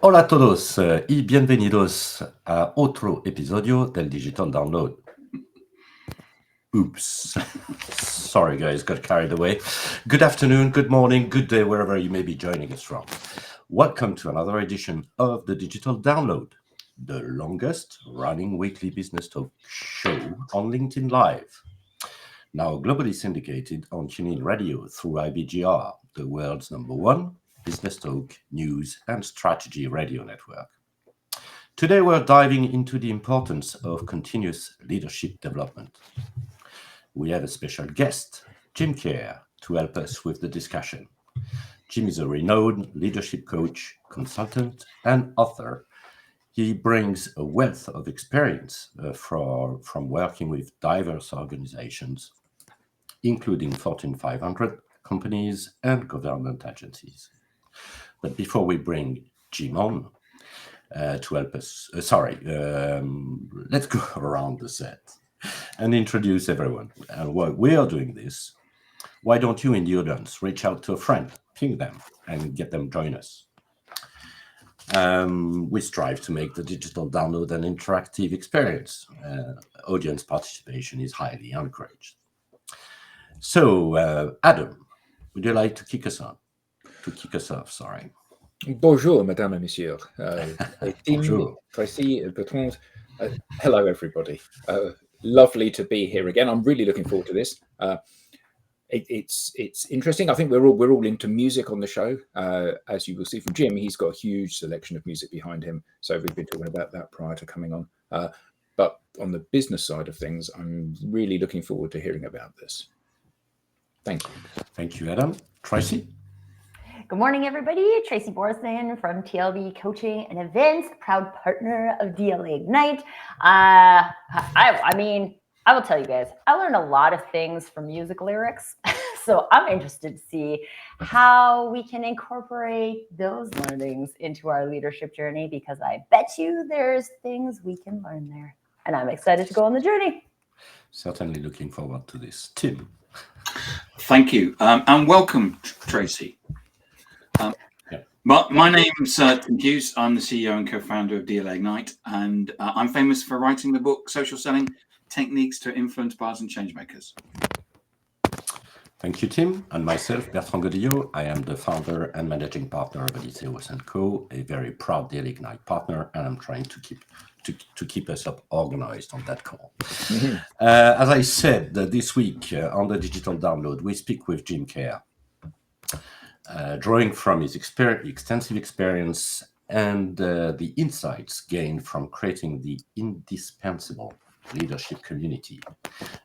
Hola a todos y bienvenidos a otro episodio del Digital Download. Oops. Sorry, guys, got carried away. Good afternoon, good morning, good day, wherever you may be joining us from. Welcome to another edition of the Digital Download, the longest running weekly business talk show on LinkedIn Live. Now globally syndicated on TuneIn Radio through IBGR, the world's #1 business talk, news, and strategy radio network. Today, we're diving into the importance of continuous leadership development. We have a special guest, Jim Kerr, to help us with the discussion. Jim is a renowned leadership coach, consultant, and author. He brings a wealth of experience from working with diverse organizations, including Fortune 500 companies and government agencies. But before we bring Jim on, to help us. Let's go around the set and introduce everyone. And while we are doing this, why don't you in the audience reach out to a friend, ping them, and get them join us? We strive to make the digital download an interactive experience. Audience participation is highly encouraged. So, Adam, would you like to kick us off? Sorry. Bonjour, Madame et Monsieur. Bonjour. Tracy, Bertrand. Hello, everybody. Lovely to be here again. I'm really looking forward to this. It's interesting. I think we're all into music on the show. As you will see from Jim, he's got a huge selection of music behind him. So we've been talking about that prior to coming on. But on the business side of things, I'm really looking forward to hearing about this. Thank you. Thank you, Adam. Tracy? Good morning, everybody. Tracy Borson from TLB Coaching and Events, proud partner of DLA Ignite. I will tell you guys, I learned a lot of things from music lyrics. So I'm interested to see how we can incorporate those learnings into our leadership journey, because I bet you there's things we can learn there. And I'm excited to go on the journey. Certainly looking forward to this. Tim? Thank you. And welcome, Tracy. My name's Tim Hughes. I'm the CEO and co-founder of DLA Ignite, and I'm famous for writing the book Social Selling: Techniques to Influence Buyers and Changemakers. Thank you, Tim. And myself, Bertrand Godillot. I am the founder and managing partner of Odysseus & Co., a very proud DLA Ignite partner, and I'm trying to keep us up organized on that call. Mm-hmm. As I said, this week on the Digital Download, we speak with Jim Kerr. Drawing from his extensive experience and the insights gained from creating the indispensable leadership community,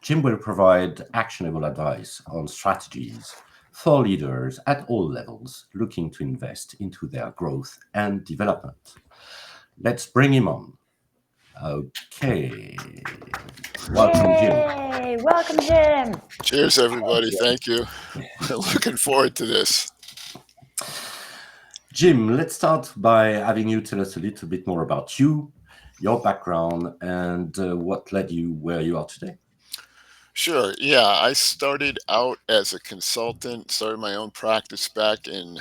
Jim will provide actionable advice on strategies for leaders at all levels looking to invest into their growth and development. Let's bring him on. Okay. Welcome, Jim. Welcome, Jim. Cheers, everybody. Thank you. We're looking forward to this. Jim, let's start by having you tell us a little bit more about you, your background, and what led you where you are today. Sure. Yeah, I started out as a consultant, started my own practice back in,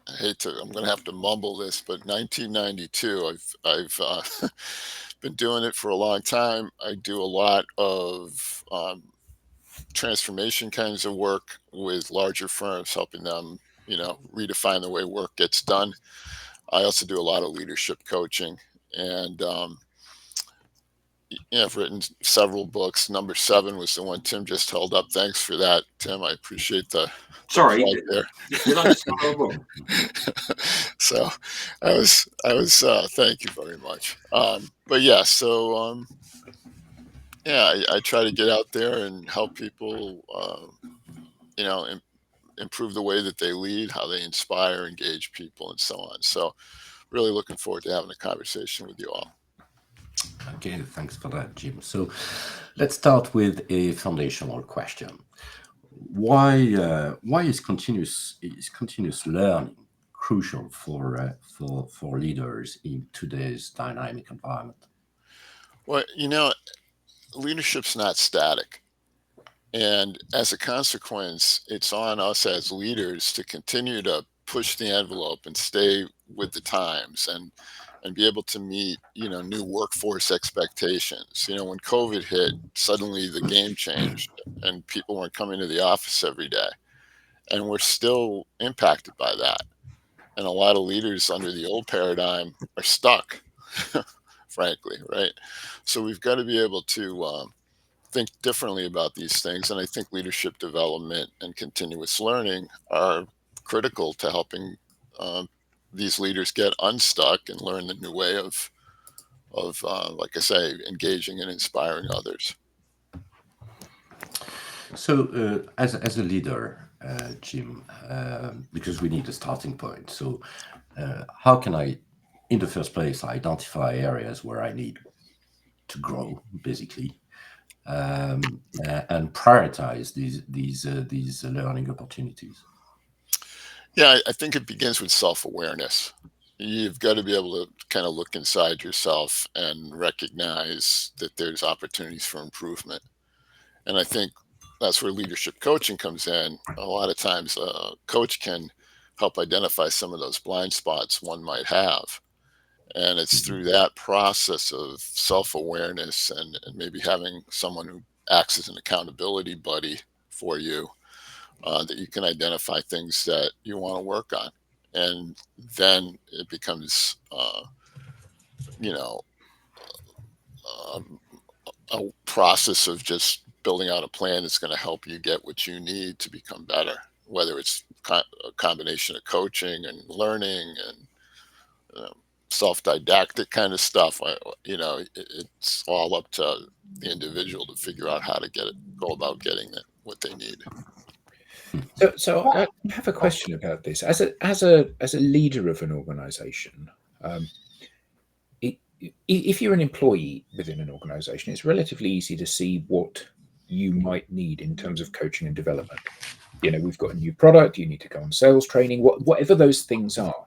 I'm going to have to mumble this, but 1992. I've been doing it for a long time. I do a lot of transformation kinds of work with larger firms, helping them redefine the way work gets done. I also do a lot of leadership coaching, and I've written several books. Number 7 was the one Tim just held up. Thanks for that, Tim. I appreciate the Sorry there. So I was thank you very much. But yeah, so I try to get out there and help people improve the way that they lead, how they inspire, engage people, and so on. So really looking forward to having a conversation with you all. Okay, thanks for that, Jim. So let's start with a foundational question. Why is continuous learning crucial for leaders in today's dynamic environment? Well, leadership's not static. And as a consequence, it's on us as leaders to continue to push the envelope and stay with the times and be able to meet, new workforce expectations. When COVID hit, suddenly the game changed and people weren't coming to the office every day. And we're still impacted by that. And a lot of leaders under the old paradigm are stuck, frankly, right? So we've got to be able to think differently about these things. And I think leadership development and continuous learning are critical to helping these leaders get unstuck and learn the new way of like I say, engaging and inspiring others. So, as a leader, Jim, because we need a starting point. So, how can I, in the first place, identify areas where I need to grow, basically, and prioritize these learning opportunities? Yeah, I think it begins with self-awareness. You've got to be able to kind of look inside yourself and recognize that there's opportunities for improvement. And I think that's where leadership coaching comes in. A lot of times, a coach can help identify some of those blind spots one might have. And it's through that process of self-awareness and maybe having someone who acts as an accountability buddy for you, that you can identify things that you want to work on. And then it becomes, you know, um, a process of just building out a plan that's going to help you get what you need to become better, whether it's a combination of coaching and learning and self-didactic kind of stuff. It's all up to the individual to figure out how to go about getting what they need. So I have a question about this. As a leader of an organization, if you're an employee within an organization, it's relatively easy to see what you might need in terms of coaching and development. We've got a new product, you need to go on sales training, whatever those things are.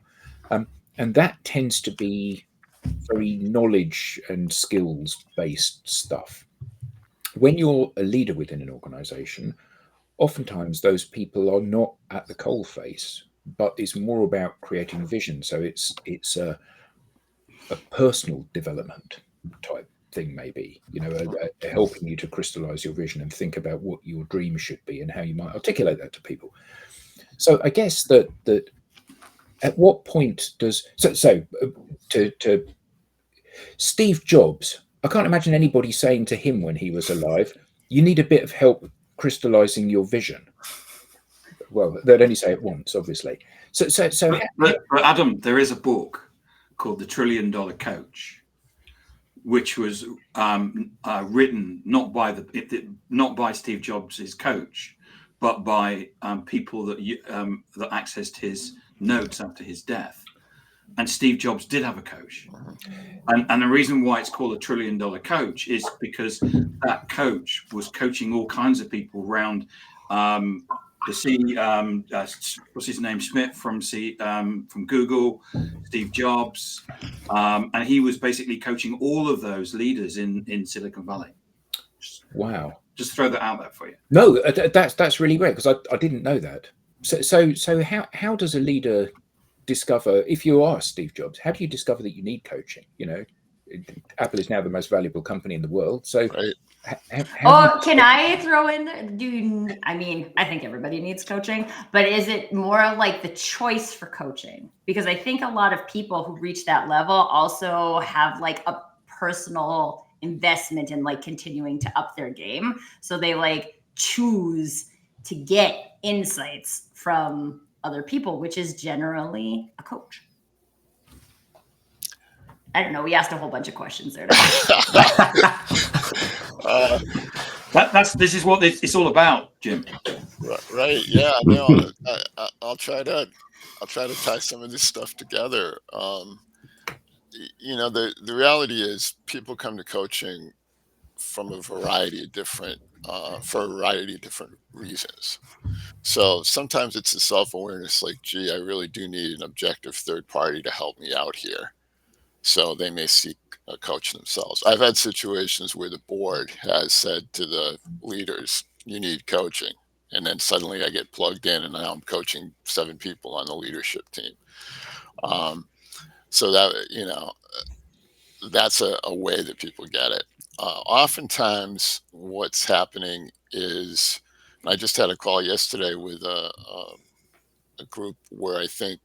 And that tends to be very knowledge and skills based stuff. When you're a leader within an organization, oftentimes those people are not at the coalface, but it's more about creating vision. So it's a personal development type thing, maybe, helping you to crystallize your vision and think about what your dream should be and how you might articulate that to people. So I guess that at what point does to Steve Jobs, I can't imagine anybody saying to him when he was alive, you need a bit of help crystallizing your vision. Well, they'd only say it once, obviously. But Adam, there is a book called The $1 Trillion Coach, which was written not by Steve Jobs' coach, but by people that accessed his notes after his death. And Steve Jobs did have a coach, and the reason why it's called a $1 Trillion Coach is because that coach was coaching all kinds of people around. What's his name? Smith from Google, Steve Jobs, and he was basically coaching all of those leaders in Silicon Valley. Wow! Just throw that out there for you. No, that's really great, because I didn't know that. So how does a leader discover, if you are Steve Jobs, how do you discover that you need coaching? Apple is now the most valuable company in the world. So right. Can I throw in there? I think everybody needs coaching, but is it more like the choice for coaching? Because I think a lot of people who reach that level also have like a personal investment in like continuing to up their game. So they like choose to get insights from other people, which is generally a coach. I don't know. We asked a whole bunch of questions there. This is what it's all about, Jim. Right. Yeah. No. I'll try to tie some of this stuff together. The reality is people come to coaching from a variety of different reasons. So sometimes it's a self-awareness, like, gee, I really do need an objective third party to help me out here. So they may seek a coach themselves. I've had situations where the board has said to the leaders, you need coaching. and then suddenly I get plugged in, and now I'm coaching 7 people on the leadership team. So that, that's a way that people get it. Oftentimes, what's happening is, and I just had a call yesterday with a group where I think,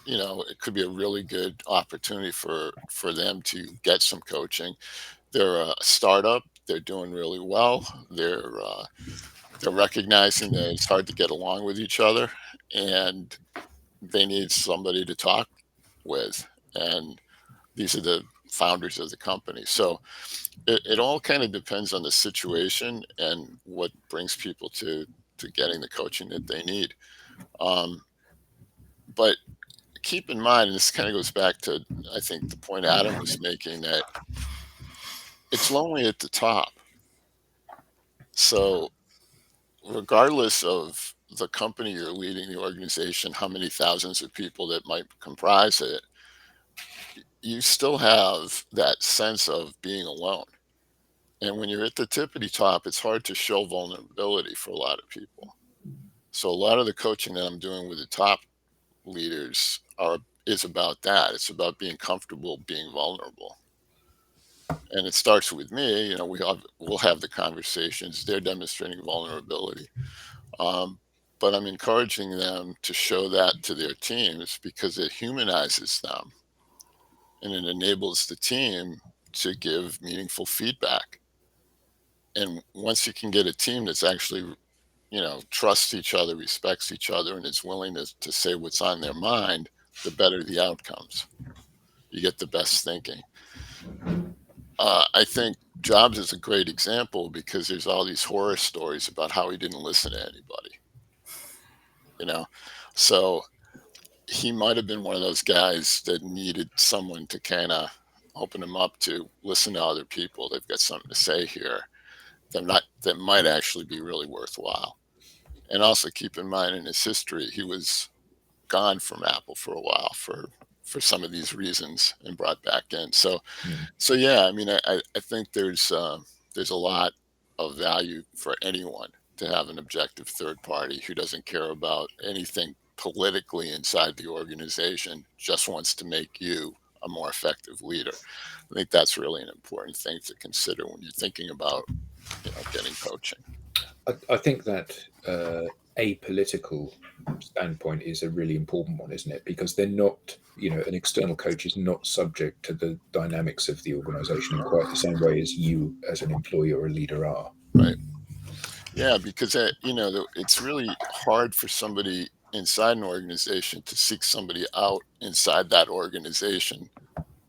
it could be a really good opportunity for them to get some coaching. They're a startup. They're doing really well. They're recognizing that it's hard to get along with each other, and they need somebody to talk with. And these are the founders of the company. So it all kind of depends on the situation and what brings people to getting the coaching that they need. But keep in mind, and this kind of goes back to, I think, the point Adam was making, that it's lonely at the top. So regardless of the company you're leading, the organization, how many thousands of people that might comprise it, you still have that sense of being alone. And when you're at the tippity top, it's hard to show vulnerability for a lot of people. So a lot of the coaching that I'm doing with the top leaders is about that. It's about being comfortable being vulnerable. And it starts with me. We'll have the conversations. They're demonstrating vulnerability. But I'm encouraging them to show that to their teams because it humanizes them and it enables the team to give meaningful feedback. And once you can get a team that's actually, trusts each other, respects each other, and is willing to say what's on their mind, the better the outcomes. You get the best thinking. I think Jobs is a great example because there's all these horror stories about how he didn't listen to anybody. So he might have been one of those guys that needed someone to kind of open him up to listen to other people. They've got something to say here that might actually be really worthwhile. And also keep in mind, in his history, he was gone from Apple for a while for some of these reasons and brought back in. So yeah, I mean, I think there's a lot of value for anyone to have an objective third party who doesn't care about anything politically inside the organization, just wants to make you a more effective leader. I think that's really an important thing to consider when you're thinking about, getting coaching. I think that apolitical standpoint is a really important one, isn't it? Because they're not, an external coach is not subject to the dynamics of the organization in quite the same way as you as an employee or a leader are. Right. Yeah, because it's really hard for somebody inside an organization to seek somebody out inside that organization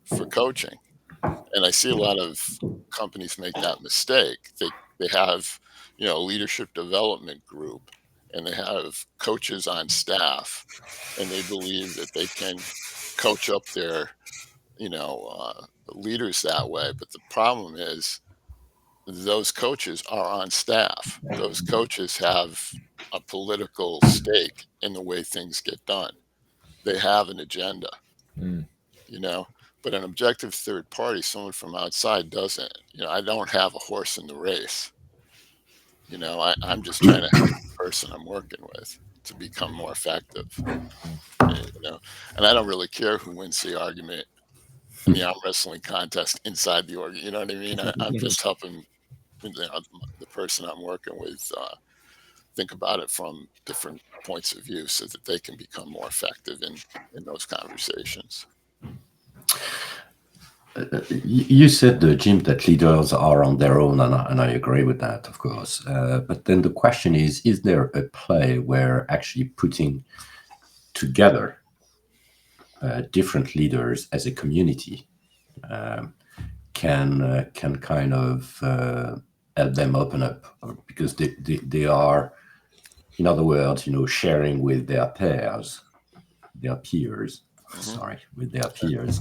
for coaching. And I see a lot of companies make that mistake. They have, a leadership development group, and they have coaches on staff, and they believe that they can coach up their, leaders that way. But the problem is those coaches are on staff. Those coaches have a political stake in the way things get done. They have an agenda, but an objective third party, someone from outside, doesn't. I don't have a horse in the race. I'm just trying to help the person I'm working with to become more effective. And I don't really care who wins the argument in the arm wrestling contest inside the org. You know what I mean? I'm just helping the person I'm working with think about it from different points of view so that they can become more effective in those conversations. You said, Jim, that leaders are on their own, and I agree with that, of course. But then the question is there a play where actually putting together different leaders as a community can kind of help them open up, because they are, in other words, sharing with their peers, with their peers.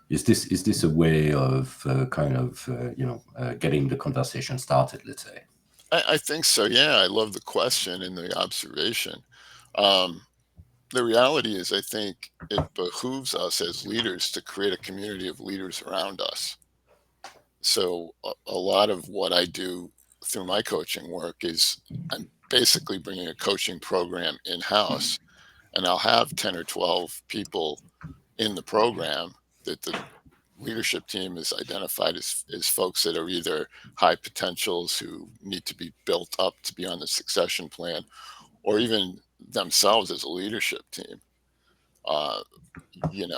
Is this a way of getting the conversation started, let's say? I think so. Yeah, I love the question and the observation. The reality is, I think it behooves us as leaders to create a community of leaders around us. So a lot of what I do through my coaching work is I'm basically bringing a coaching program in-house, and I'll have 10 or 12 people in the program that the leadership team is identified as folks that are either high potentials who need to be built up to be on the succession plan, or even themselves as a leadership team.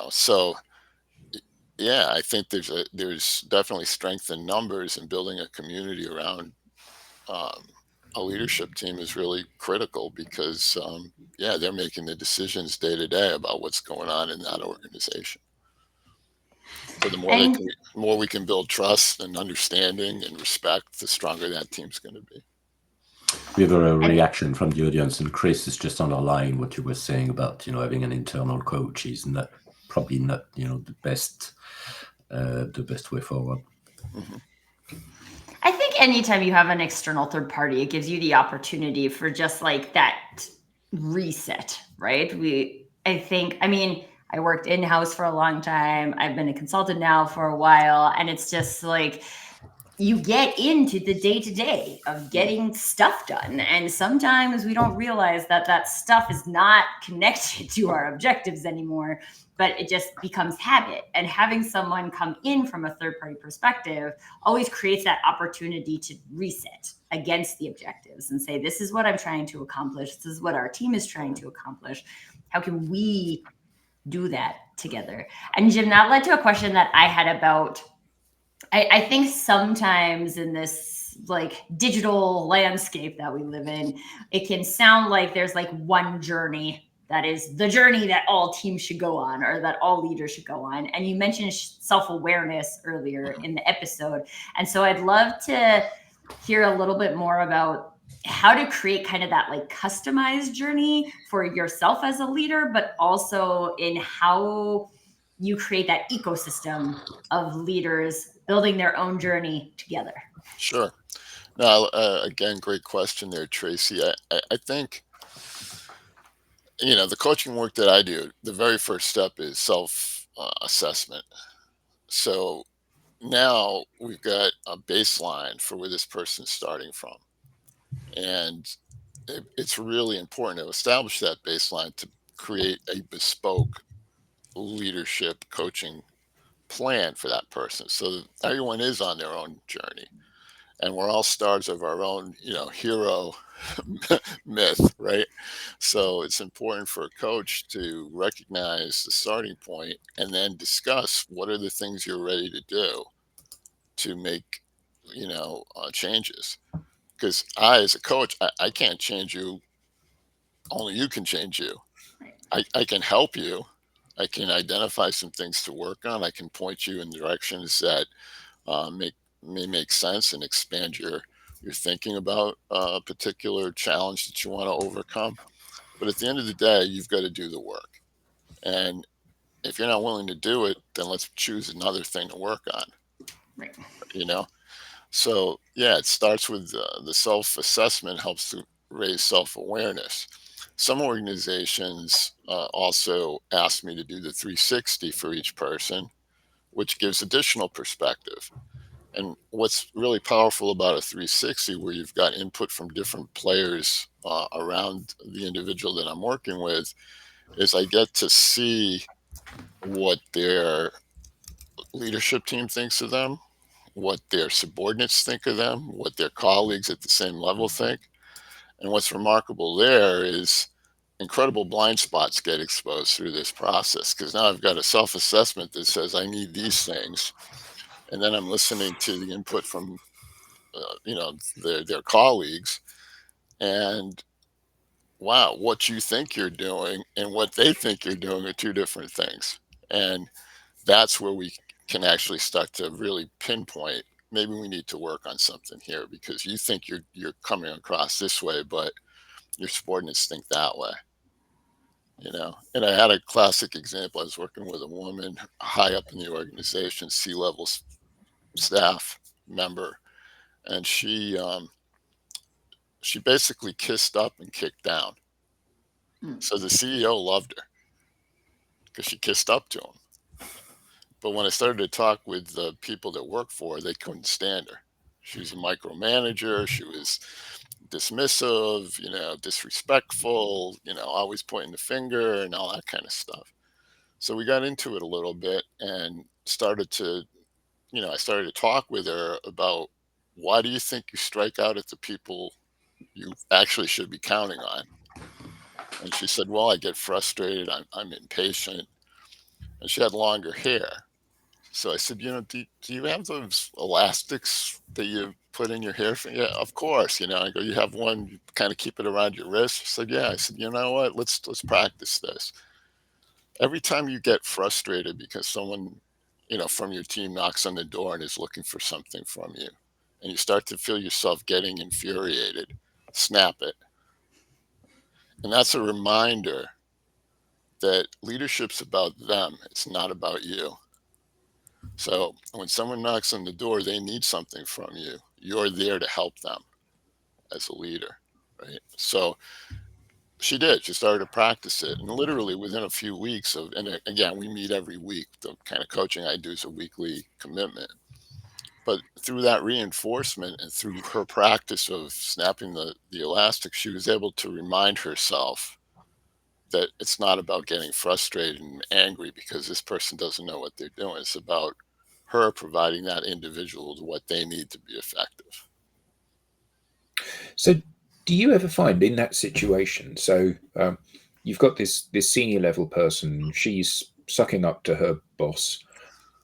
So yeah, I think there's definitely strength in numbers, and building a community around a leadership team is really critical because they're making the decisions day to day about what's going on in that organization. So the more we can build trust and understanding and respect, the stronger that team's going to be. We have a reaction from the audience, and Chris is just underlying what you were saying about having an internal coach is probably not the best way forward. Mm-hmm. I think anytime you have an external third party, it gives you the opportunity for just like that reset, right? I worked in-house for a long time. I've been a consultant now for a while, and it's just like you get into the day-to-day of getting stuff done. And sometimes we don't realize that stuff is not connected to our objectives anymore, but it just becomes habit. And having someone come in from a third-party perspective always creates that opportunity to reset against the objectives and say, this is what I'm trying to accomplish. This is what our team is trying to accomplish. How can we do that together? And Jim, that led to a question that I had about, I think sometimes in this like digital landscape that we live in, it can sound like there's like one journey that is the journey that all teams should go on, or that all leaders should go on. And you mentioned self-awareness earlier in the episode. And so I'd love to hear a little bit more about how to create kind of that like customized journey for yourself as a leader, but also in how you create that ecosystem of leaders building their own journey together. Sure. Now, again, great question there, Tracy. I think, the coaching work that I do, the very first step is self-assessment. So now we've got a baseline for where this person's starting from. And it's really important to establish that baseline to create a bespoke leadership coaching plan for that person, so that everyone is on their own journey, and we're all stars of our own hero myth, right? So it's important for a coach to recognize the starting point and then discuss what are the things you're ready to do to make changes, because I, as a coach, I can't change you. Only you can change you. I can help you. I can identify some things to work on. I can point you in directions that may make sense and expand your thinking about a particular challenge that you want to overcome. But at the end of the day, you've got to do the work. And if you're not willing to do it, then let's choose another thing to work on. Right. So yeah, it starts with the self-assessment helps to raise self-awareness. Some organizations also ask me to do the 360 for each person, which gives additional perspective. And what's really powerful about a 360, where you've got input from different players around the individual that I'm working with, is I get to see what their leadership team thinks of them, what their subordinates think of them, what their colleagues at the same level think. And what's remarkable there is incredible blind spots get exposed through this process, because now I've got a self-assessment that says I need these things, and then I'm listening to the input from their colleagues, and wow, what you think you're doing and what they think you're doing are two different things. And that's where we can actually start to really pinpoint, maybe we need to work on something here, because you think you're coming across this way, but your subordinates think that way. And I had a classic example. I was working with a woman high up in the organization, C-level staff member, and she basically kissed up and kicked down. So the CEO loved her because she kissed up to him. But when I started to talk with the people that work for her, they couldn't stand her. She was a micromanager. She was dismissive, disrespectful, always pointing the finger and all that kind of stuff. So we got into it a little bit and I started to talk with her about, why do you think you strike out at the people you actually should be counting on? And she said, well, I get frustrated. I'm impatient. And she had longer hair. So I said, do you have those elastics that you put in your hair? Yeah, of course. I go, you have one, you kind of keep it around your wrist. She said, yeah. I said, you know what? Let's practice this. Every time you get frustrated because someone, from your team knocks on the door and is looking for something from you, and you start to feel yourself getting infuriated, snap it. And that's a reminder that leadership's about them. It's not about you. So when someone knocks on the door, they need something from you. You're there to help them as a leader, right? So she did. She started to practice it. And literally within a few weeks and again, we meet every week. The kind of coaching I do is a weekly commitment. But through that reinforcement and through her practice of snapping the elastic, she was able to remind herself that it's not about getting frustrated and angry because this person doesn't know what they're doing. It's about her providing that individual what they need to be effective. So, do you ever find in that situation? So, you've got this senior level person. She's sucking up to her boss,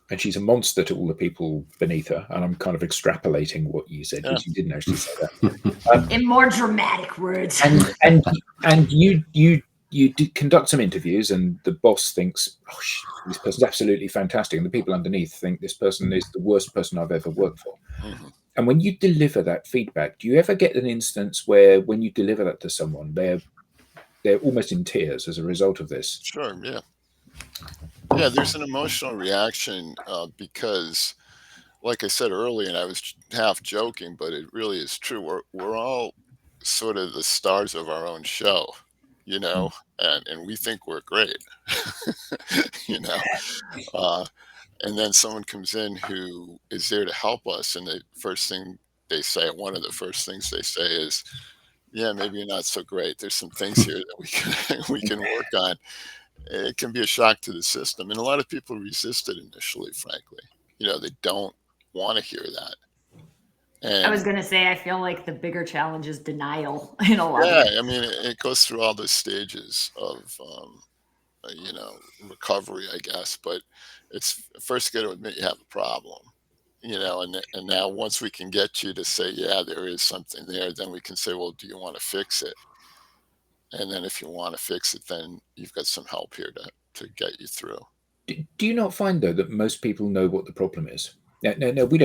and she's a monster to all the people beneath her. And I'm kind of extrapolating what you said because you didn't actually say that. In more dramatic words. And you conduct some interviews, and the boss thinks, oh, this person's absolutely fantastic, and the people underneath think this person is the worst person I've ever worked for. Mm-hmm. And when you deliver that feedback, do you ever get an instance where, when you deliver that to someone, they're almost in tears as a result of this? Sure, yeah. Yeah, there's an emotional reaction because, like I said earlier, and I was half joking, but it really is true. We're all sort of the stars of our own show, and we think we're great, and then someone comes in who is there to help us, and one of the first things they say is, yeah, maybe you're not so great. There's some things here that we can work on. It can be a shock to the system. And a lot of people resist it initially, frankly. They don't want to hear that. And I was going to say, I feel like the bigger challenge is denial in a lot of ways. I mean, it goes through all the stages of, recovery, I guess. But it's first got to admit you have a problem, and now once we can get you to say, yeah, there is something there, then we can say, well, do you want to fix it? And then if you want to fix it, then you've got some help here to get you through. Do you not find, though, that most people know what the problem is? No, we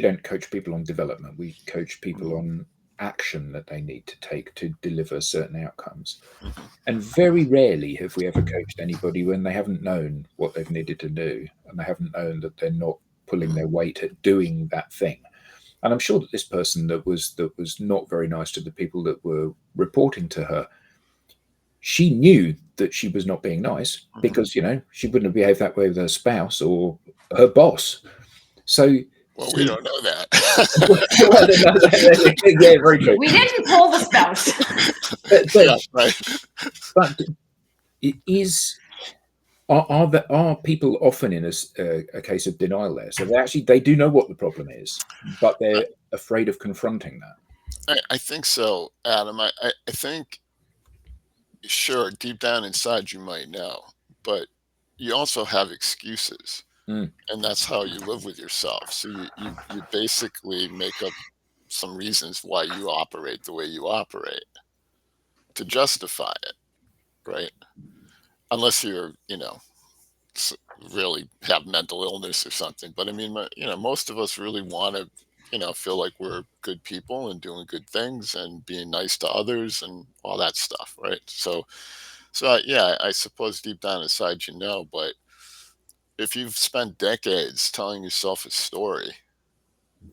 don't coach people on development. We coach people on action that they need to take to deliver certain outcomes. Mm-hmm. And very rarely have we ever coached anybody when they haven't known what they've needed to do, and they haven't known that they're not pulling their weight at doing that thing. And I'm sure that this person that was not very nice to the people that were reporting to her, she knew that she was not being nice because, she wouldn't have behaved that way with her spouse or her boss. So, we don't know that. Yeah, very true. We didn't pull the spouse. But are people often in a case of denial there? So they do know what the problem is, but they're afraid of confronting that. I think so, Adam. I think, sure, deep down inside you might know, but you also have excuses. And that's how you live with yourself. So you basically make up some reasons why you operate the way you operate to justify it, right? Unless you're, really have mental illness or something. But I mean, most of us really want to, feel like we're good people and doing good things and being nice to others and all that stuff, right? So yeah, I suppose deep down inside, but if you've spent decades telling yourself a story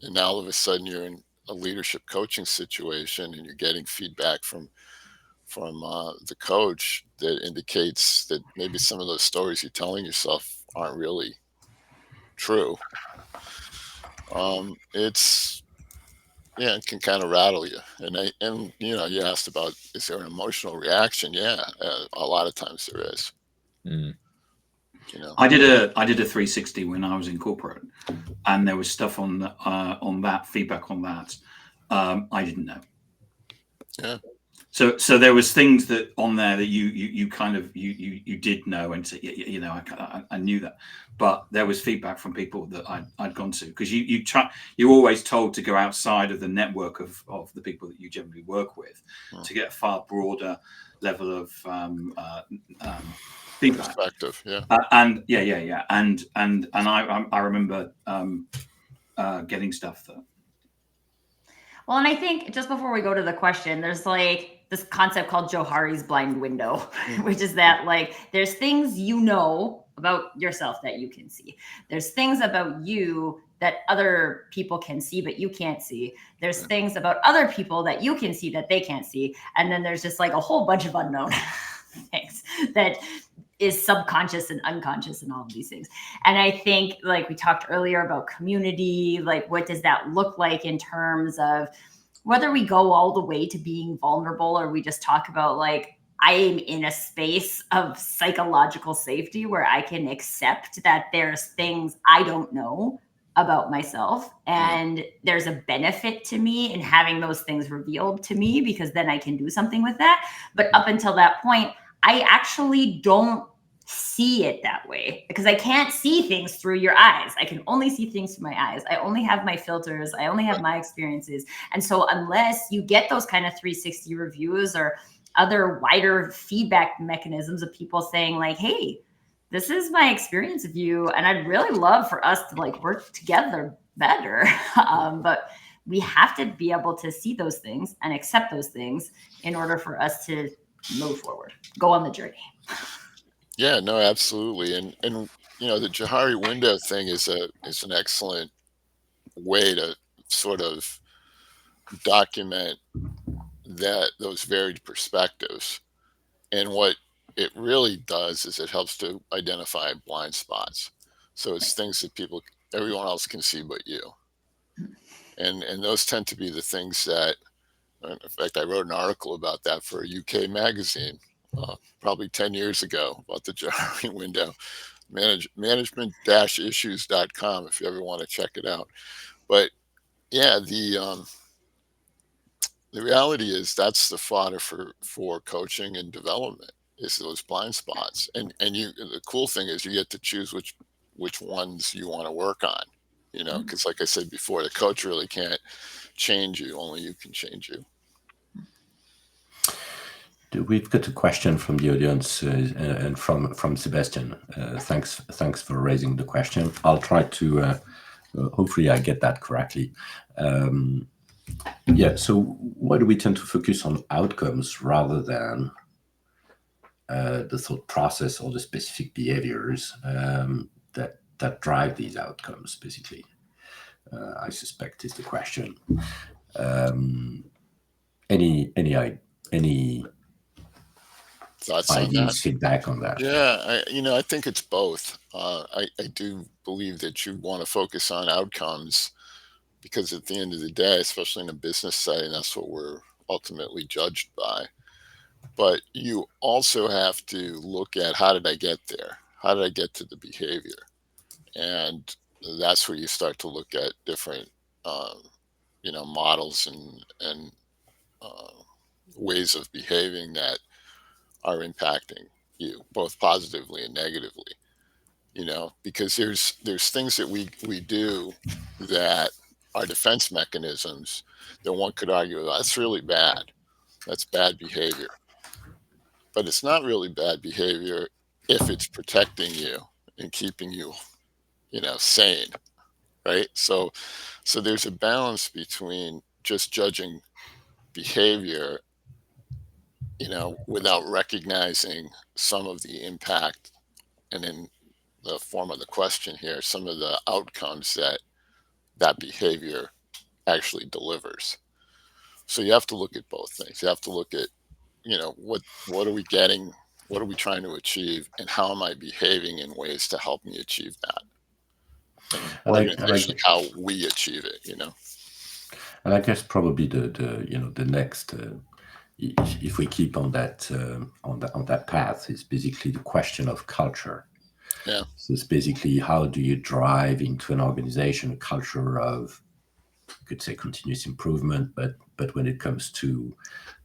and now all of a sudden you're in a leadership coaching situation and you're getting feedback from the coach that indicates that maybe some of those stories you're telling yourself aren't really true, it's it can kind of rattle you. And you asked about, is there an emotional reaction? Yeah, a lot of times there is. Mm. I did a 360 when I was in corporate, and there was stuff on that feedback on that I didn't know. Yeah. So there was things that on there that you kind of you did know, and so, I knew that, but there was feedback from people that I'd gone to, because you're always told to go outside of the network of the people that you generally work with to get a far broader level of feedback. Perspective, yeah. And I remember getting stuff that. Well, and I think just before we go to the question, there's like this concept called Johari's blind window, which is that like there's things you know about yourself that you can see. There's things about you that other people can see, but you can't see. There's things about other people that you can see that they can't see. And then there's just like a whole bunch of unknown things that is subconscious and unconscious and all of these things. And I think, like we talked earlier about community, like what does that look like in terms of whether we go all the way to being vulnerable, or we just talk about like, I am in a space of psychological safety where I can accept that there's things I don't know about myself, and there's a benefit to me in having those things revealed to me, because then I can do something with that. But up until that point, I actually don't see it that way, because I can't see things through your eyes. I can only see things through my eyes. I only have my filters. I only have my experiences. And so unless you get those kind of 360 reviews or other wider feedback mechanisms of people saying like, hey, this is my experience of you, and I'd really love for us to like work together better. But we have to be able to see those things and accept those things in order for us to move forward, go on the journey. Yeah, no, absolutely. And the Johari window thing is an excellent way to sort of document those varied perspectives. And what it really does is it helps to identify blind spots. So it's things that everyone else can see but you. And those tend to be the things that, in fact, I wrote an article about that for a UK magazine probably 10 years ago about the Johari window. Management-issues.com if you ever want to check it out. But yeah, the reality is that's the fodder for coaching and development, is those blind spots. And the cool thing is you get to choose which ones you want to work on, because like I said before, the coach really can't change you, only you can change you. We've got a question from the audience and from Sebastian. Thanks for raising the question. I'll try to hopefully I get that correctly. So why do we tend to focus on outcomes rather than the thought process or the specific behaviors that drive these outcomes? Basically, I suspect is the question. Any thoughts on ideas, that? feedback on that? Yeah, I think it's both. I do believe that you want to focus on outcomes, because at the end of the day, especially in a business setting, that's what we're ultimately judged by. But you also have to look at, how did I get there? How did I get to the behavior? And that's where you start to look at different, models and ways of behaving that are impacting you, both positively and negatively. Because there's things that we do that are defense mechanisms that one could argue, that's really bad. That's bad behavior. But it's not really bad behavior if it's protecting you and keeping you, sane, right? So there's a balance between just judging behavior, without recognizing some of the impact, and in the form of the question here, some of the outcomes that behavior actually delivers. So you have to look at both things. You have to look at, what are we getting? What are we trying to achieve? And how am I behaving in ways to help me achieve that? and And organizationally how we achieve it, and I guess probably the next, if we keep on that on that path, is basically the question of culture. Yeah. So it's basically, how do you drive into an organization a culture of, you could say, continuous improvement, but when it comes to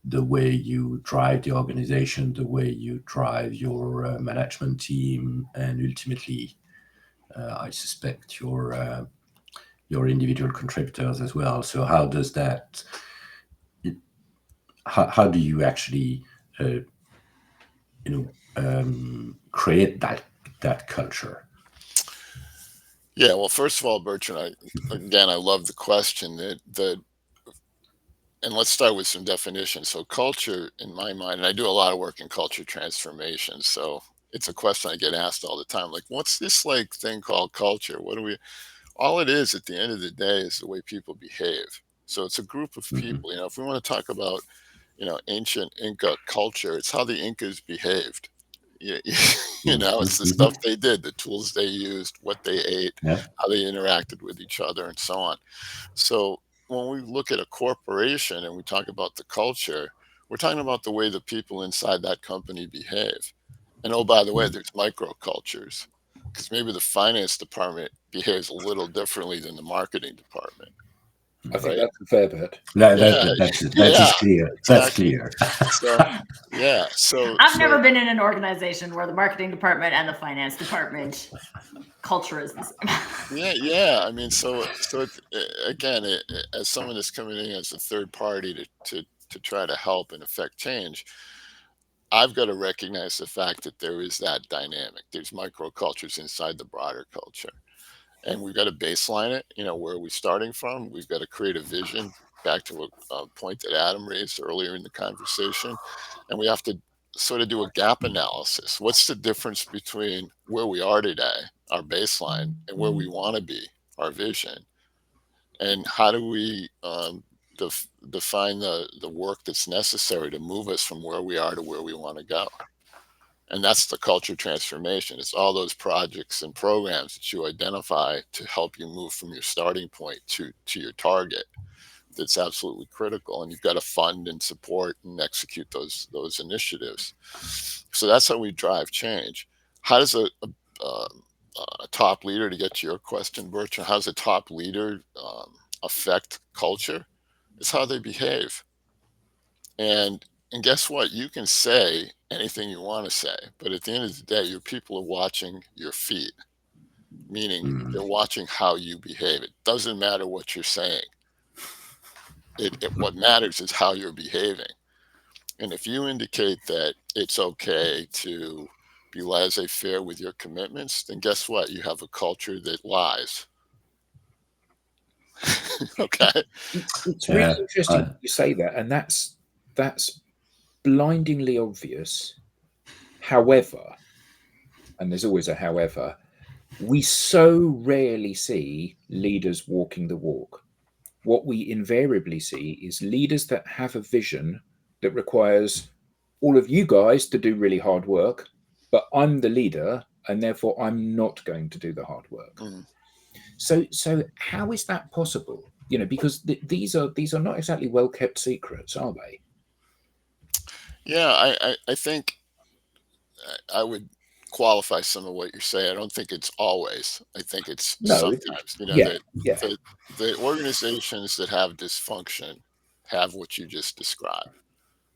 the way you drive the organization, the way you drive your management team, and ultimately, I suspect your individual contributors as well. So how does that? How do you actually, create that culture? Yeah. Well, first of all, Bertrand, I love the question. And let's start with some definitions. So culture, in my mind, and I do a lot of work in culture transformation. So it's a question I get asked all the time. Like, what's this like thing called culture? What do we? All it is at the end of the day is the way people behave. So it's a group of Hmm. people. If we want to talk about, ancient Inca culture, it's how the Incas behaved. You, it's the stuff they did, the tools they used, what they ate, Yeah. how they interacted with each other, and so on. So when we look at a corporation and we talk about the culture, we're talking about the way the people inside that company behave. And oh, by the way, there's microcultures because maybe the finance department behaves a little differently than the marketing department, I think right? that's a fair bet. That, Yeah, that is yeah, clear. That's exactly. clear. So, yeah, so I've never been in an organization where the marketing department and the finance department culture is the same. yeah. I mean, so it's, again, as someone that's coming in as a third party to try to help and affect change, I've got to recognize the fact that there is that dynamic. There's microcultures inside the broader culture. And we've got to baseline it. Where are we starting from? We've got to create a vision, back to a point that Adam raised earlier in the conversation. And we have to sort of do a gap analysis. What's the difference between where we are today, our baseline, and where we want to be, our vision? And how do we define the work that's necessary to move us from where we are to where we want to go? And that's the culture transformation. It's all those projects and programs that you identify to help you move from your starting point to your target. That's absolutely critical. And you've got to fund and support and execute those initiatives. So that's how we drive change. How does a top leader, to get to your question, Bertrand, how does a top leader affect culture? It's how they behave. And guess what? You can say anything you want to say, but at the end of the day, your people are watching your feet, meaning they're watching how you behave. It doesn't matter what you're saying. What matters is how you're behaving. And if you indicate that it's okay to be laissez-faire with your commitments, then guess what? You have a culture that lies. Okay. It's Yeah. really interesting you say that, and that's blindingly obvious. However, and there's always a however, we so rarely see leaders walking the walk. What we invariably see is leaders that have a vision that requires all of you guys to do really hard work, but I'm the leader and therefore I'm not going to do the hard work. Mm. So how is that possible? Because these are not exactly well kept secrets, are they? Yeah, I think I would qualify some of what you're saying. I don't think it's always. I think it's No. sometimes. Yeah. That Yeah. the organizations that have dysfunction have what you just described.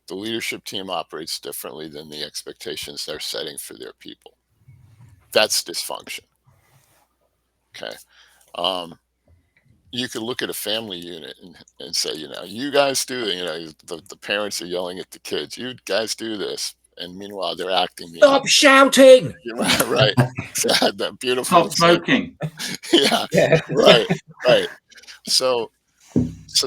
The leadership team operates differently than the expectations they're setting for their people. That's dysfunction. Okay. Um, you could look at a family unit and say, you guys do, the parents are yelling at the kids, you guys do this. And meanwhile, they're acting. Stop shouting! Right. That beautiful Stop example. smoking. Yeah. Yeah. Right. So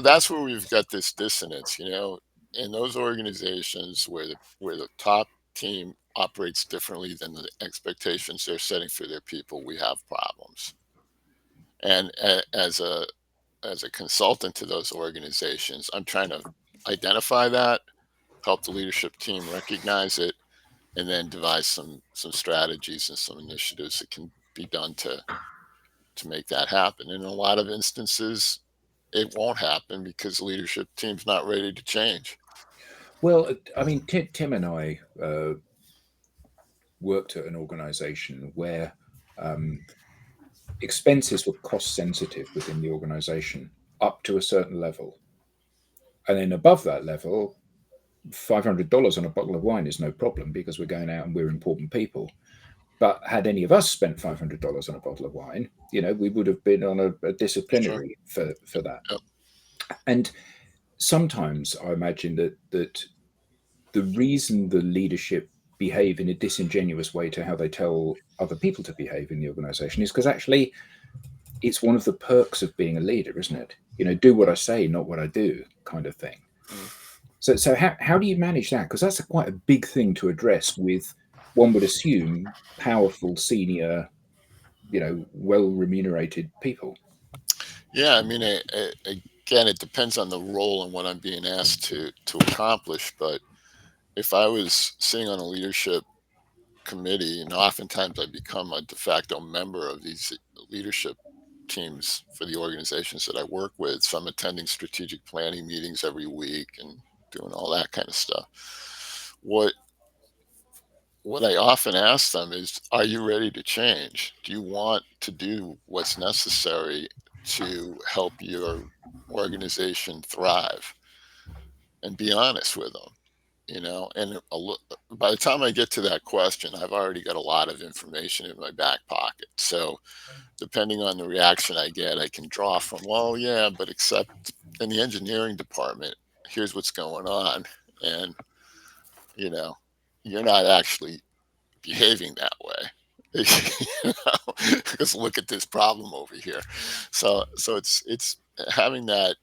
that's where we've got this dissonance, in those organizations where the top team operates differently than the expectations they're setting for their people, we have problems. And as a consultant to those organizations, I'm trying to identify that, help the leadership team recognize it, and then devise some strategies and some initiatives that can be done to to make that happen. And in a lot of instances, it won't happen because leadership team's not ready to change. Well, I mean, Tim and I worked at an organization where expenses were cost sensitive within the organization up to a certain level. And then above that level, $500 on a bottle of wine is no problem because we're going out and we're important people. But had any of us spent $500 on a bottle of wine, we would have been on a disciplinary for that. Yep. And sometimes I imagine that the reason the leadership behave in a disingenuous way to how they tell other people to behave in the organization is because actually it's one of the perks of being a leader, isn't it? Do what I say, not what I do, kind of thing. So how do you manage that? Because that's quite a big thing to address with, one would assume, powerful, senior, well remunerated people. Yeah, I mean, again, it depends on the role and what I'm being asked to accomplish. But if I was sitting on a leadership committee, and oftentimes I become a de facto member of these leadership teams for the organizations that I work with. So I'm attending strategic planning meetings every week and doing all that kind of stuff. What I often ask them is, are you ready to change? Do you want to do what's necessary to help your organization thrive? And be honest with them. And by the time I get to that question, I've already got a lot of information in my back pocket. So depending on the reaction I get, I can draw from, well, yeah, but except in the engineering department, here's what's going on. And, you're not actually behaving that way. Because look at this problem over here. So it's having that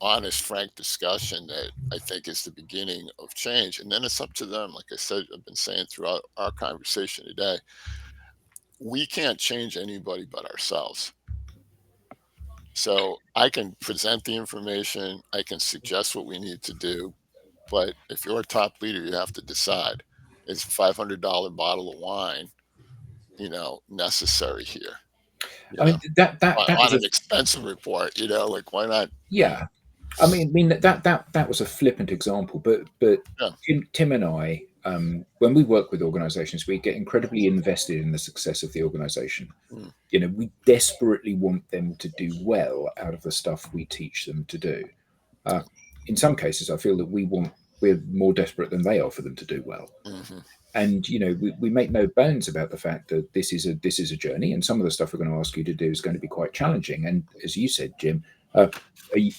honest, frank discussion that I think is the beginning of change. And then it's up to them. Like I said, I've been saying throughout our conversation today, we can't change anybody but ourselves. So I can present the information, I can suggest what we need to do. But if you're a top leader, you have to decide, is a $500 bottle of wine, necessary here? I mean, that On was an expensive report, like, why not? Yeah. I mean that was a flippant example, but Yeah. Tim and I, when we work with organizations, we get incredibly invested in the success of the organization. We desperately want them to do well out of the stuff we teach them to do. In some cases, I feel that we're more desperate than they are for them to do well. And we make no bones about the fact that this is a journey, and some of the stuff we're going to ask you to do is going to be quite challenging. And as you said, Jim, are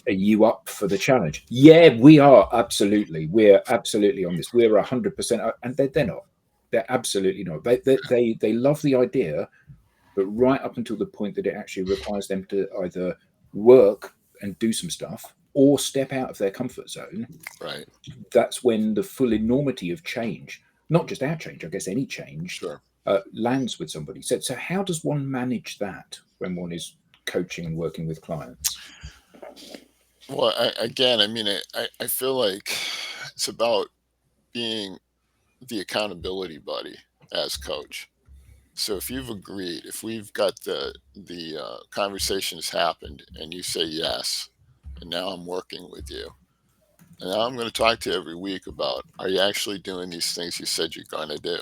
you up for the challenge? Yeah, we are. Absolutely, we're absolutely on this. We're 100%, and they're not. They're absolutely not. They love the idea, but right up until the point that it actually requires them to either work and do some stuff or step out of their comfort zone. Right. That's when the full enormity of change, not just our change, I guess any change, Sure. lands with somebody. So how does one manage that when one is coaching and working with clients? Well, I feel like it's about being the accountability buddy as coach. So if you've agreed, if we've got the conversation has happened and you say yes, and now I'm working with you, and now I'm going to talk to you every week about, are you actually doing these things you said you're going to do?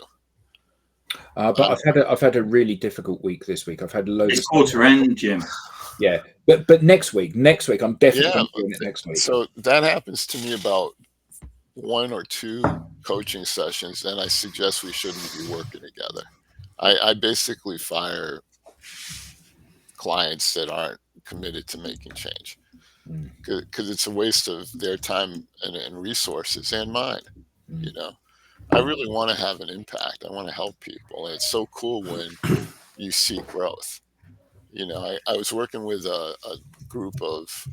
But I've had a really difficult week this week. I've had loads It's of quarter end, Jim. Yeah, but next week I'm definitely doing it next week. So that happens to me about 1 or 2 coaching sessions, then I suggest we shouldn't be working together. I basically fire clients that aren't committed to making change, because it's a waste of their time and resources and mine. I really want to have an impact. I want to help people. And it's so cool when you see growth. I was working with a group of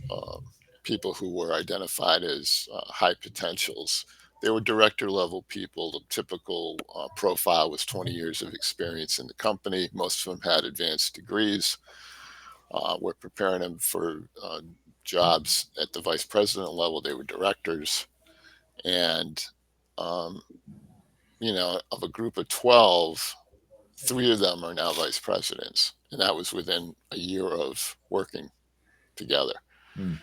people who were identified as high potentials. They were director level people. The typical profile was 20 years of experience in the company. Most of them had advanced degrees. We're preparing them for jobs at the vice president level. They were directors. And, of a group of 12, 3 of them are now vice presidents, and that was within a year of working together. Mm.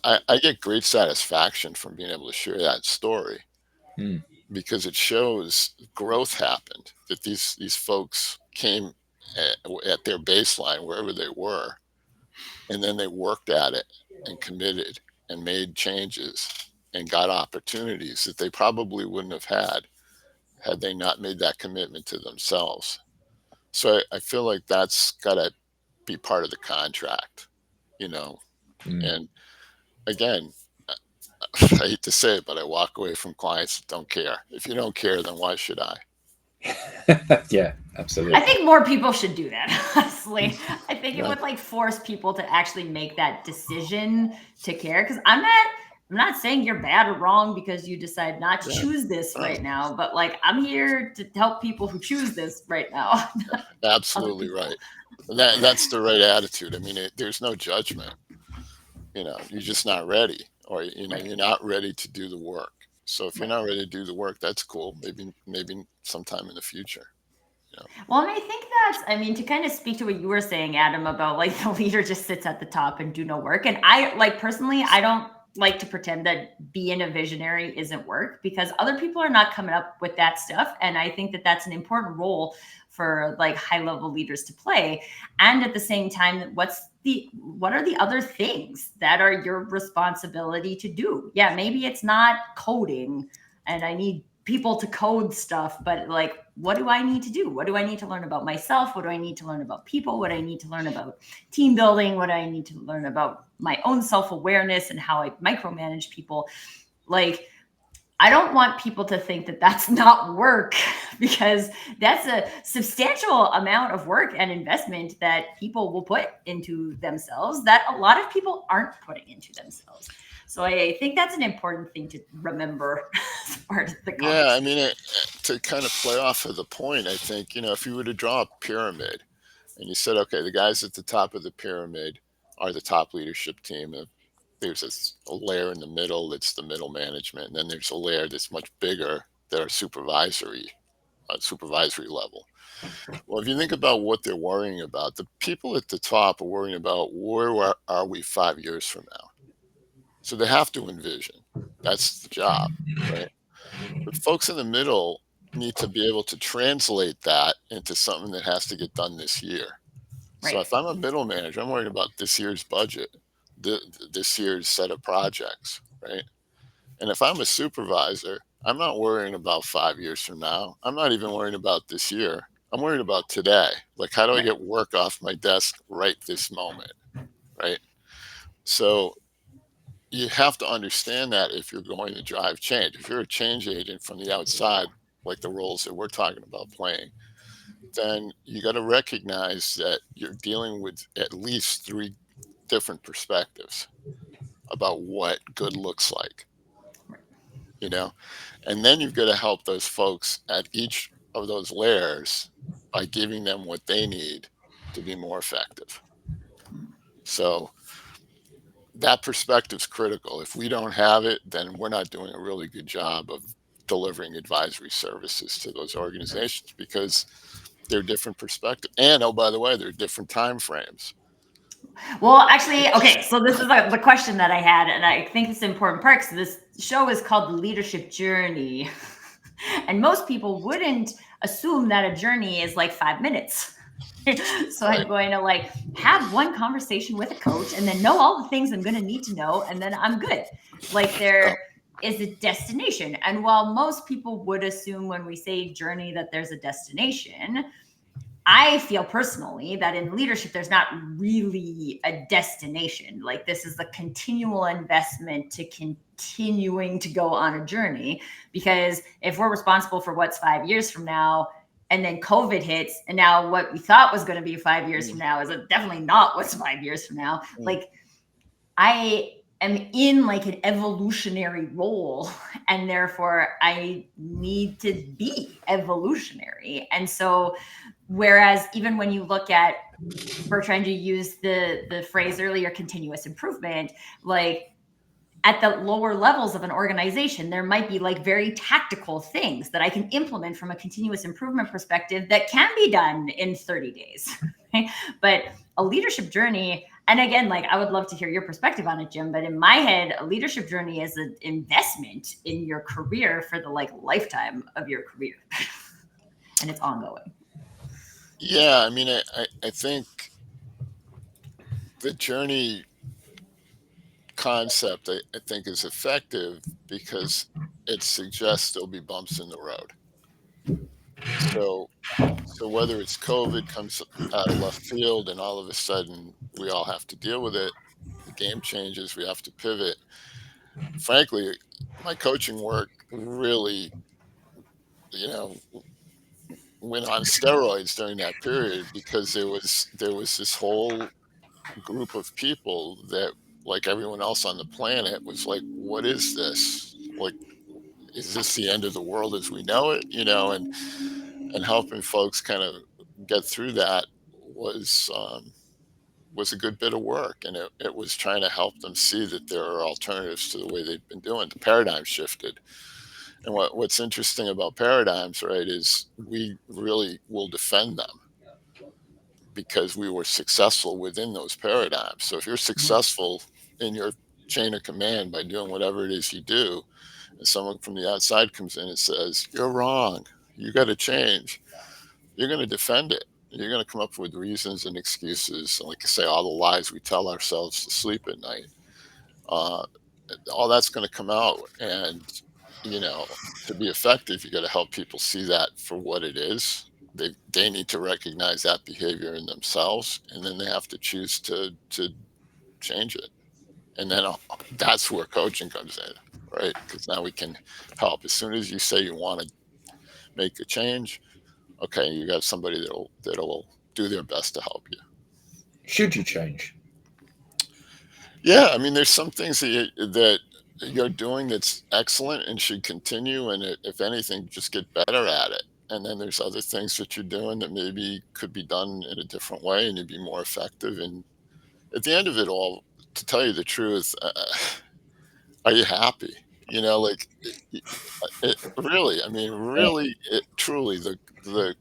I get great satisfaction from being able to share that story because it shows growth happened, that these folks came at their baseline, wherever they were, and then they worked at it and committed and made changes and got opportunities that they probably wouldn't have had they not made that commitment to themselves. So I feel like that's got to be part of the contract, you know. And again, I hate to say it, but I walk away from clients that don't care. If you don't care, then why should I? Yeah, absolutely. I think more people should do that, honestly. I think it Yeah. would like force people to actually make that decision to care. Because I'm not saying you're bad or wrong because you decide not to Yeah. choose this right now, but like I'm here to help people who choose this right now. Absolutely people. right. That's the right attitude. I mean, there's no judgment. You know, you're just not ready, or Right. you're not ready to do the work. So if you're not ready to do the work, that's cool. Maybe sometime in the future. Well, and I think I mean, to kind of speak to what you were saying, Adam, about like the leader just sits at the top and do no work. And I like personally, I don't like to pretend that being a visionary isn't work because other people are not coming up with that stuff. And I think that that's an important role for like high level leaders to play. And at the same time, what are the other things that are your responsibility to do? Yeah, maybe it's not coding and I need people to code stuff, but like, what do I need to do? What do I need to learn about myself? What do I need to learn about people? What do I need to learn about team building? What do I need to learn about my own self-awareness and how I micromanage people? Like, I don't want people to think that that's not work because that's a substantial amount of work and investment that people will put into themselves that a lot of people aren't putting into themselves. So I think that's an important thing to remember as part of the Yeah, I conversation. mean, to kind of play off of the point, I think, if you were to draw a pyramid and you said, okay, the guys at the top of the pyramid are the top leadership team. And there's a layer in the middle that's the middle management. And then there's a layer that's much bigger that are supervisory level. Well, if you think about what they're worrying about, the people at the top are worrying about where are we 5 years from now? So they have to envision. That's the job, right? But folks in the middle need to be able to translate that into something that has to get done this year. So Right. if I'm a middle manager, I'm worried about this year's budget, this year's set of projects, right? And if I'm a supervisor, I'm not worrying about 5 years from now. I'm not even worrying about this year. I'm worried about today. Like, how do I get work off my desk right this moment, right? So you have to understand that if you're going to drive change. If you're a change agent from the outside, like the roles that we're talking about playing, then you got to recognize that you're dealing with at least 3 different perspectives about what good looks like, you know? And then you've got to help those folks at each of those layers by giving them what they need to be more effective. So that perspective is critical. If we don't have it, then we're not doing a really good job of delivering advisory services to those organizations because they're different perspective. And oh, by the way, they're different time frames. Well, actually, okay, so this is the question that I had, and I think it's an important part because this show is called The Leadership Journey. And most people wouldn't assume that a journey is like 5 minutes. So I'm going to like have one conversation with a coach and then know all the things I'm going to need to know, and then I'm good. Like there is a destination. And while most people would assume when we say journey that there's a destination, I feel personally that in leadership, there's not really a destination. Like this is a continual investment to continuing to go on a journey. Because if we're responsible for what's 5 years from now, and then COVID hits, and now what we thought was going to be 5 years from now is definitely not what's 5 years from now. Like I am in like an evolutionary role, and therefore I need to be evolutionary. And so whereas even when you look at, we're trying to use the phrase earlier, continuous improvement, like at the lower levels of an organization, there might be like very tactical things that I can implement from a continuous improvement perspective that can be done in 30 days. Okay? But a leadership journey, and again, like I would love to hear your perspective on it, Jim, but in my head, a leadership journey is an investment in your career for the like lifetime of your career. And it's ongoing. Yeah, I mean, I think the journey concept, I think, is effective because it suggests there'll be bumps in the road. So, so whether it's COVID comes out of left field and all of a sudden we all have to deal with it, the game changes, we have to pivot. Frankly, my coaching work really, you know, went on steroids during that period because there was this whole group of people that, like everyone else on the planet, was like, what is this? Like, is this the end of the world as we know it? And helping folks kind of get through that was a good bit of work, and it was trying to help them see that there are alternatives to the way they've been doing. The paradigm shifted. And what's interesting about paradigms, right, is we really will defend them because we were successful within those paradigms. So if you're successful in your chain of command by doing whatever it is you do, and someone from the outside comes in and says, you're wrong, you got to change, you're going to defend it. You're going to come up with reasons and excuses. Like I say, all the lies we tell ourselves to sleep at night, uh, all that's going to come out. And, to be effective, you got to help people see that for what it is. They need to recognize that behavior in themselves, and then they have to choose to change it. And then that's where coaching comes in, right? Because now we can help. As soon as you say you want to make a change, okay, you got somebody that'll do their best to help you. Should you change? Yeah, I mean, there's some things that you're doing that's excellent and should continue, and if anything, just get better at it. And then there's other things that you're doing that maybe could be done in a different way, and you'd be more effective. And at the end of it all, to tell you the truth, are you happy? Like really. I mean, really, truly, the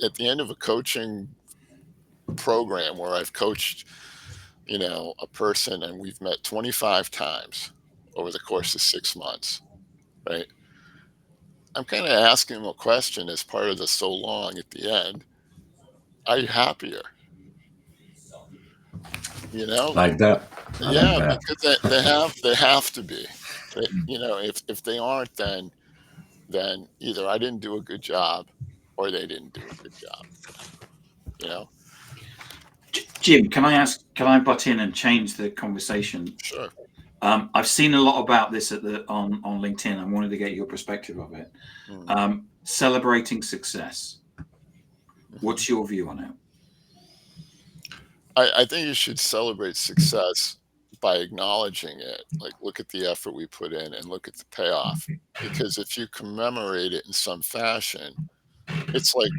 at the end of a coaching program where I've coached, a person and we've met 25 times over the course of 6 months, right? I'm kind of asking them a question as part of the so long at the end. Are you happier? You know, Like that. I like yeah, that. because they have to be. If they aren't, then either I didn't do a good job or they didn't do a good job. You know, Jim, can I butt in and change the conversation? sure. I've seen a lot about this on LinkedIn. I wanted to get your perspective of it. Celebrating success. What's your view on it? I think you should celebrate success by acknowledging it. Like, look at the effort we put in and look at the payoff. Because if you commemorate it in some fashion, it's like,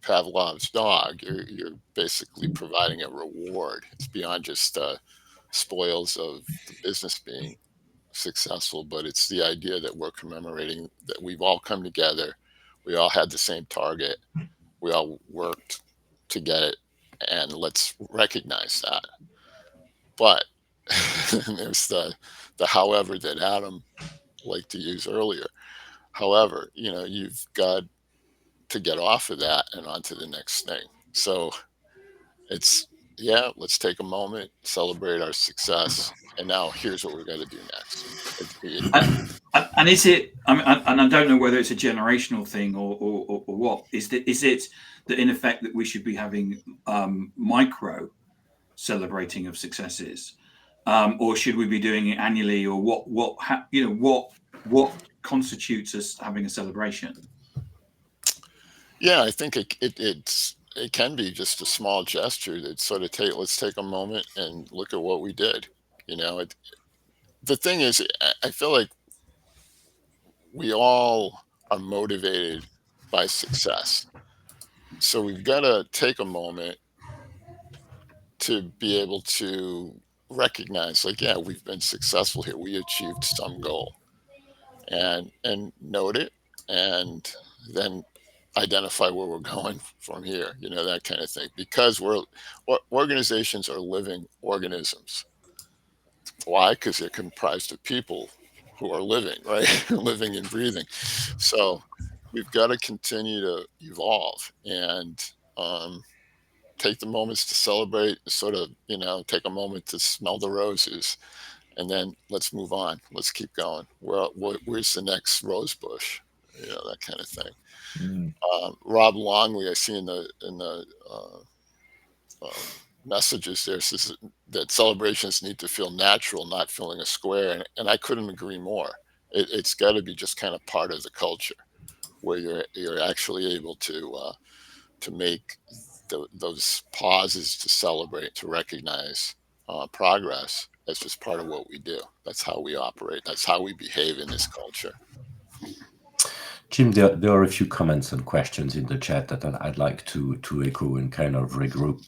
Pavlov's dog. You're basically providing a reward. It's beyond just spoils of the business being successful, but it's the idea that we're commemorating that we've all come together. We all had the same target. We all worked to get it, and let's recognize that. But there's the however that Adam liked to use earlier. However, you've got to get off of that and onto the next thing. So it's, yeah, let's take a moment, celebrate our success, and now here's what we're going to do next. And is it? I mean, and I don't know whether it's a generational thing or what. Is it that in effect that we should be having micro celebrating of successes, or should we be doing it annually, or what constitutes us having a celebration? Yeah, I think it can be just a small gesture that sort of let's take a moment and look at what we did. The thing is, I feel like we all are motivated by success. So we've got to take a moment to be able to recognize, like, yeah, we've been successful here. We achieved some goal, and note it, and then identify where we're going from here. That kind of thing. Because organizations are living organisms. Why? Because they're comprised of people who are living, right? Living and breathing. So we've got to continue to evolve and take the moments to celebrate, sort of, take a moment to smell the roses, and then let's move on. Let's keep going. Where's the next rose bush? That kind of thing. Mm. Rob Longley, I see in the messages there, says that celebrations need to feel natural, not filling a square, and I couldn't agree more. It's got to be just kind of part of the culture, where you're actually able to make those pauses to celebrate, to recognize progress. That's just part of what we do. That's how we operate. That's how we behave in this culture. Jim, there are a few comments and questions in the chat that I'd like to echo and kind of regroup.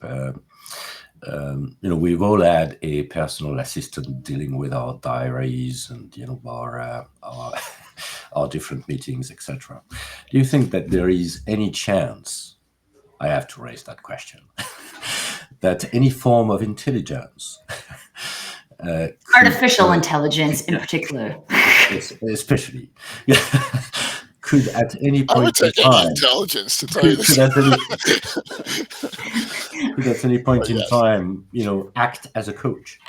We've all had a personal assistant dealing with our diaries and our different meetings, etc. Do you think that there is any chance? I have to raise that question. That any form of intelligence, artificial intelligence in particular, especially, could at any I point would in take any time, intelligence to tell you this. could at any point in time, act as a coach?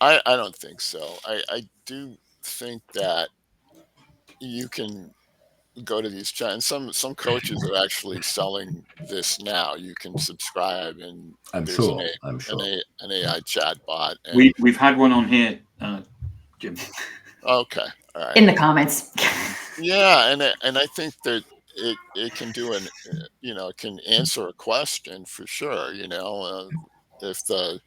I don't think so. I do think that you can go to these chats. Some coaches are actually selling this now. You can subscribe, and I'm there's sure. an AI chatbot. And We've had one on here, Jim. okay, all right. in the comments. Yeah, and I think that it can do it can answer a question for sure. If the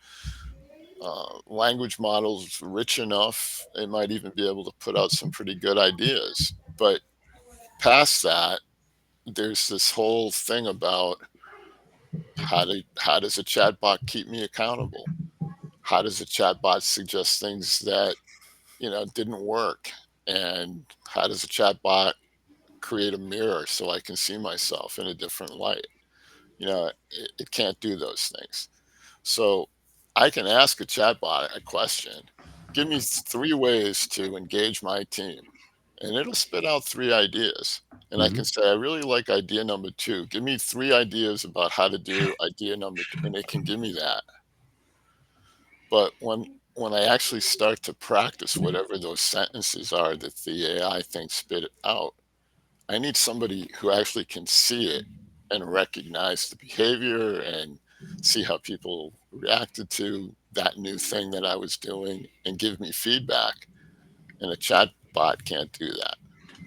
language model's rich enough, it might even be able to put out some pretty good ideas. But past that, there's this whole thing about how does a chatbot keep me accountable? How does a chatbot suggest things that didn't work? And how does a chatbot create a mirror so I can see myself in a different light? It can't do those things. So I can ask a chatbot a question, give me 3 ways to engage my team, and it'll spit out 3 ideas. And I can say, I really like idea number 2. Give me 3 ideas about how to do idea number 2, and it can give me that. But when I actually start to practice whatever those sentences are that the AI thing spit out, I need somebody who actually can see it and recognize the behavior and see how people reacted to that new thing that I was doing and give me feedback. And a chatbot can't do that.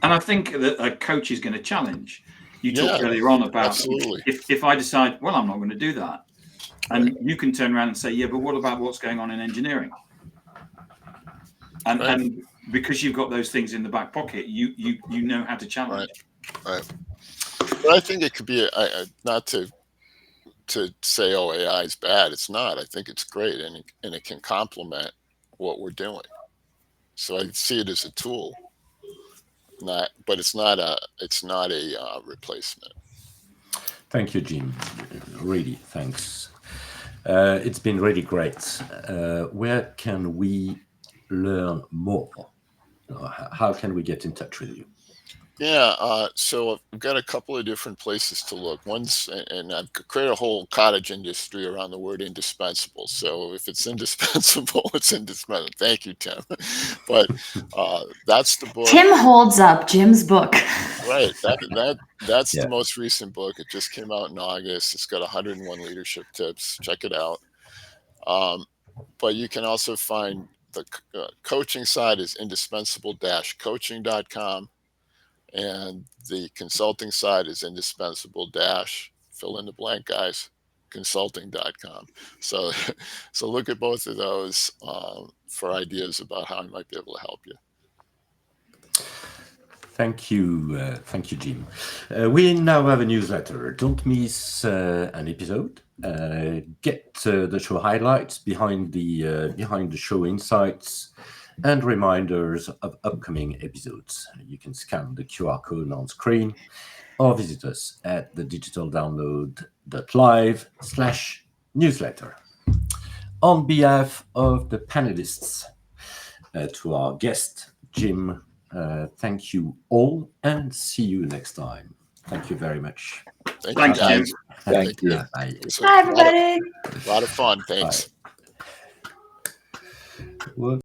And I think that a coach is going to challenge. You talked earlier on about absolutely. If I decide, well, I'm not going to do that, and you can turn around and say, yeah, but what about what's going on in engineering? And because you've got those things in the back pocket, you know how to challenge. Right. But I think it could be not to say, oh, AI is bad. It's not. I think it's great, and it can complement what we're doing. So I see it as a tool, but it's not a replacement. Thank you, Jim. Really, thanks. It's been really great. Where can we learn more? How can we get in touch with you? Yeah, so I've got a couple of different places to look. One's, and I've created a whole cottage industry around the word indispensable. So if it's indispensable, it's indispensable. Thank you, Tim. But that's the book. Tim holds up Jim's book. Right. That's the most recent book. It just came out in August. It's got 101 leadership tips. Check it out. But you can also find the coaching side is indispensable-coaching.com. And the consulting side is indispensable fill in the blank, guys, consulting.com. So look at both of those for ideas about how I might be able to help you. Thank you, Jim. We now have a newsletter. Don't miss an episode. Get the show highlights, behind the show insights, and reminders of upcoming episodes. You can scan the QR code on screen or visit us at thedigitaldownload.live/newsletter. On behalf of the panelists, to our guest, Jim, thank you all and see you next time. Thank you very much. Thank Thank you, you. guys. Thank you. Bye. It's Bye, everybody. a lot of fun. Thanks. Bye.